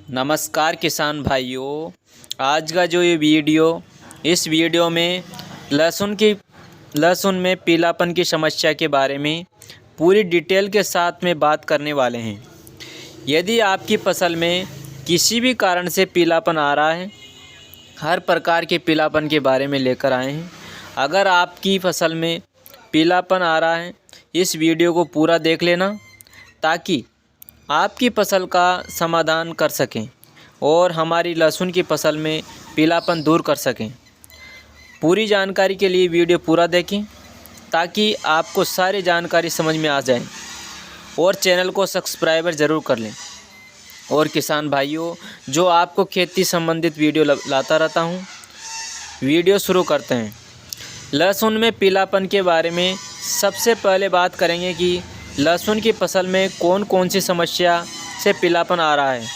नमस्कार किसान भाइयों। आज का जो ये इस वीडियो में लहसुन में पीलापन की समस्या के बारे में पूरी डिटेल के साथ में बात करने वाले हैं। यदि आपकी फसल में किसी भी कारण से पीलापन आ रहा है, हर प्रकार के पीलापन के बारे में लेकर आए हैं। अगर आपकी फसल में पीलापन आ रहा है, इस वीडियो को पूरा देख लेना ताकि आपकी फसल का समाधान कर सकें और हमारी लहसुन की फसल में पीलापन दूर कर सकें। पूरी जानकारी के लिए वीडियो पूरा देखें ताकि आपको सारी जानकारी समझ में आ जाए और चैनल को सब्सक्राइबर ज़रूर कर लें। और किसान भाइयों, जो आपको खेती संबंधित वीडियो लाता रहता हूं, वीडियो शुरू करते हैं। लहसुन में पीलापन के बारे में सबसे पहले बात करेंगे कि लहसुन की फसल में कौन कौन सी समस्या से पीलापन आ रहा है।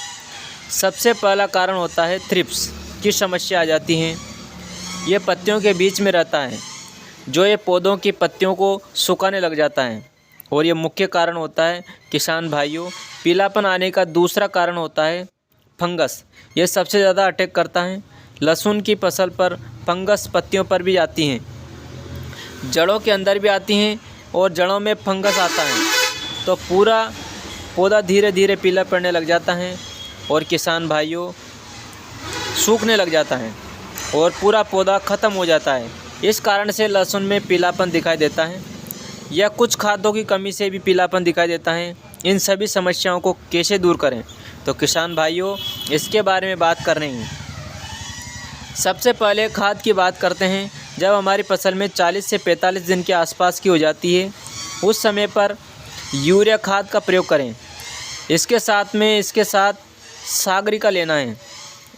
सबसे पहला कारण होता है थ्रिप्स की समस्या आ जाती है। ये पत्तियों के बीच में रहता है, जो ये पौधों की पत्तियों को सुखाने लग जाता है और ये मुख्य कारण होता है। किसान भाइयों, पीलापन आने का दूसरा कारण होता है फंगस। ये सबसे ज़्यादा अटैक करता है। लहसुन की फसल पर फंगस पत्तियों पर भी आती हैं, जड़ों के अंदर भी आती हैं और जड़ों में फंगस आता है तो पूरा पौधा धीरे धीरे पीला पड़ने लग जाता है और किसान भाइयों सूखने लग जाता है और पूरा पौधा ख़त्म हो जाता है। इस कारण से लहसुन में पीलापन दिखाई देता है या कुछ खादों की कमी से भी पीलापन दिखाई देता है। इन सभी समस्याओं को कैसे दूर करें, तो किसान भाइयों इसके बारे में बात कर रहे हैं। सबसे पहले खाद की बात करते हैं। जब हमारी फसल में 40 से 45 दिन के आसपास की हो जाती है, उस समय पर यूरिया खाद का प्रयोग करें। इसके साथ सागरिका लेना है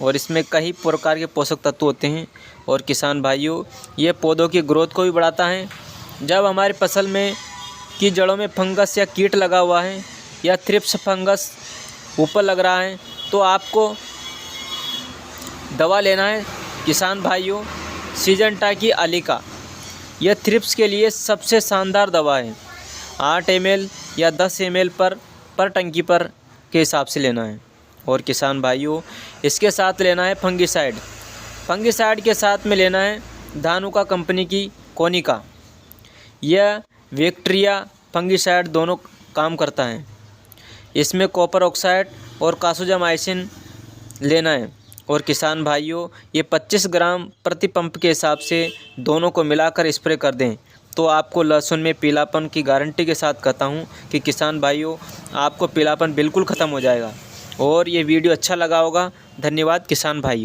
और इसमें कई प्रकार के पोषक तत्व होते हैं। और किसान भाइयों, ये पौधों की ग्रोथ को भी बढ़ाता है। जब हमारी फसल में की जड़ों में फंगस या कीट लगा हुआ है या थ्रिप्स फंगस ऊपर लग रहा है तो आपको दवा लेना है। किसान भाइयों, सिंजेंटा की अलीका यह थ्रिप्स के लिए सबसे शानदार दवा है। 8 ml या 10 ml पर टंकी पर के हिसाब से लेना है। और किसान भाइयों, इसके साथ लेना है फंगिसाइड के साथ में लेना है धानुका कंपनी की कोनिका। यह बैक्टीरिया फंगिसाइड दोनों काम करता है। इसमें कॉपर ऑक्साइड और कासुजामाइसिन लेना है। और किसान भाइयों, ये 25 ग्राम प्रति पंप के हिसाब से दोनों को मिलाकर स्प्रे कर दें तो आपको लहसुन में पीलापन की गारंटी के साथ कहता हूँ कि किसान भाइयों, आपको पीलापन बिल्कुल ख़त्म हो जाएगा। और ये वीडियो अच्छा लगा होगा। धन्यवाद किसान भाइयों।